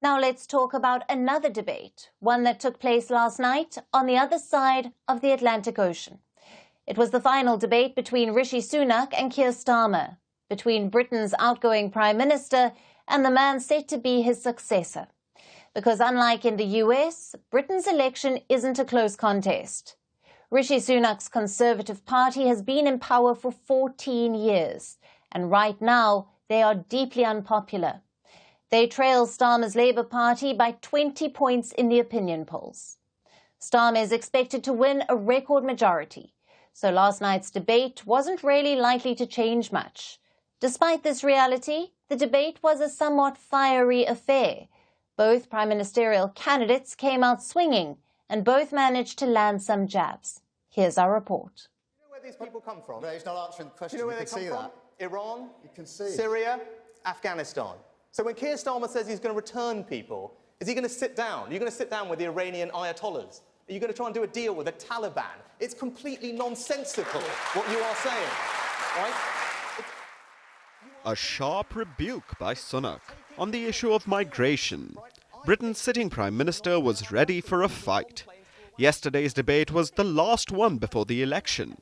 Now let's talk about another debate, one that took place last night on the other side of the Atlantic Ocean. It was the final debate between Rishi Sunak and Keir Starmer, between Britain's outgoing Prime Minister and the man set to be his successor. Because unlike in the US, Britain's election isn't a close contest. Rishi Sunak's Conservative Party has been in power for 14 years, and right now they are deeply unpopular. They trail Starmer's Labour Party by 20 points in the opinion polls. Starmer is expected to win a record majority, so last night's debate wasn't really likely to change much. Despite this reality, the debate was a somewhat fiery affair. Both prime ministerial candidates came out swinging, and both managed to land some jabs. Here's our report. You know where these people come from? No, he's not answering the question. Do you know where they come from? Iran, Syria, Afghanistan. So when Keir Starmer says he's going to return people, is he going to sit down? Are you going to sit down with the Iranian ayatollahs? Are you going to try and do a deal with the Taliban? It's completely nonsensical what you are saying, right? A sharp rebuke by Sunak on the issue of migration. Britain's sitting Prime Minister was ready for a fight. Yesterday's debate was the last one before the election.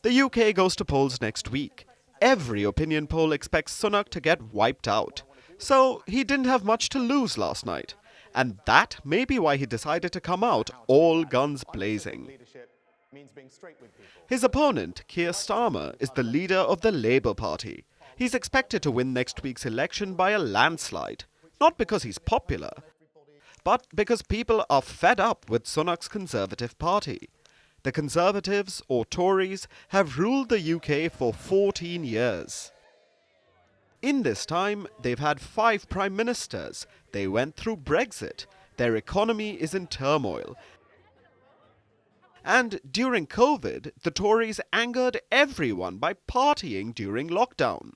The UK goes to polls next week. Every opinion poll expects Sunak to get wiped out. So he didn't have much to lose last night. And that may be why he decided to come out all guns blazing. His opponent, Keir Starmer, is the leader of the Labour Party. He's expected to win next week's election by a landslide. Not because he's popular, but because people are fed up with Sunak's Conservative Party. The Conservatives, or Tories, have ruled the UK for 14 years. In this time, they've had 5 prime ministers. They went through Brexit. Their economy is in turmoil. And during COVID, the Tories angered everyone by partying during lockdown.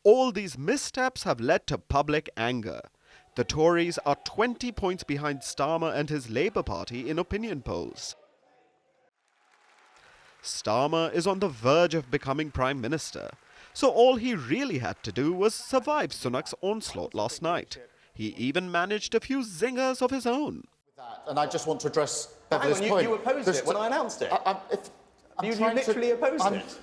All these missteps have led to public anger. The Tories are 20 points behind Starmer and his Labour Party in opinion polls. Starmer is on the verge of becoming Prime Minister, so all he really had to do was survive Sunak's onslaught last night. He even managed a few zingers of his own. And I just want to address Beverly's point. You opposed it when I announced it. You literally opposed it.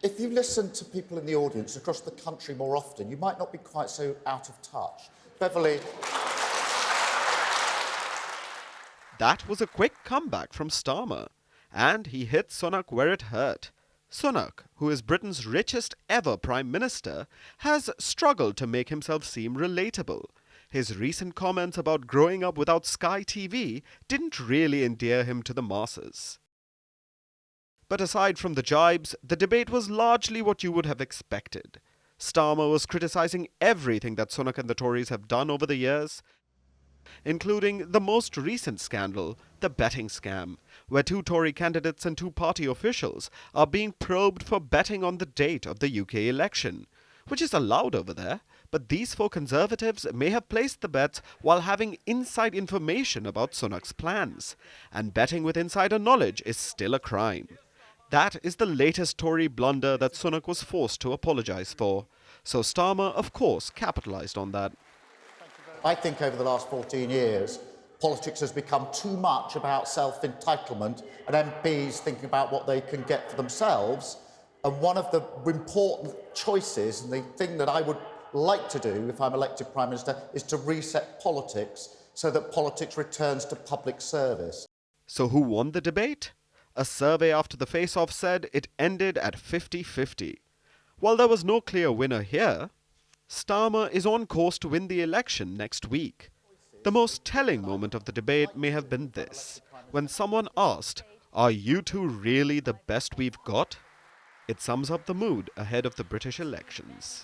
If you listen to people in the audience across the country more often, you might not be quite so out of touch. Beverly. That was a quick comeback from Starmer, and he hit Sunak where it hurt. Sunak, who is Britain's richest ever Prime Minister, has struggled to make himself seem relatable. His recent comments about growing up without Sky TV didn't really endear him to the masses. But aside from the jibes, the debate was largely what you would have expected. Starmer was criticising everything that Sunak and the Tories have done over the years, including the most recent scandal, the betting scam, where 2 Tory candidates and 2 party officials are being probed for betting on the date of the UK election, which is allowed over there, but these 4 Conservatives may have placed the bets while having inside information about Sunak's plans, and betting with insider knowledge is still a crime. That is the latest Tory blunder that Sunak was forced to apologise for. So Starmer, of course, capitalised on that. I think over the last 14 years, politics has become too much about self-entitlement and MPs thinking about what they can get for themselves. And one of the important choices, and the thing that I would like to do if I'm elected Prime Minister, is to reset politics so that politics returns to public service. So who won the debate? A survey after the face-off said it ended at 50-50. While there was no clear winner here, Starmer is on course to win the election next week. The most telling moment of the debate may have been this, when someone asked, "Are you two really the best we've got?" It sums up the mood ahead of the British elections.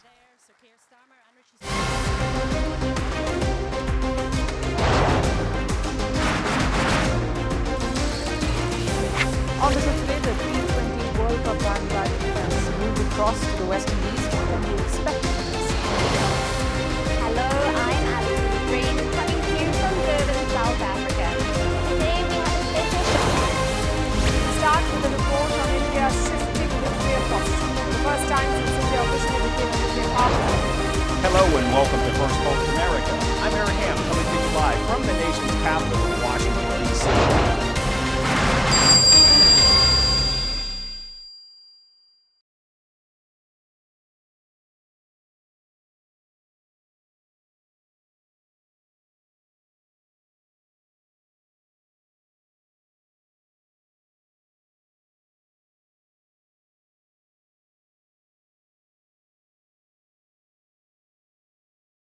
On this today, the T20 World Cup bandwagon has moved across to the West Indies. What can we expect from this? Hello, I'm Alison Green, coming to you from Durban, South Africa. Today we have a special show. Start with a report on India's shifting nuclear posture. The first time since India officially became a nuclear power. Hello and welcome to Firstpost America. I'm Aaron Abraham coming to you live from the nation's capital.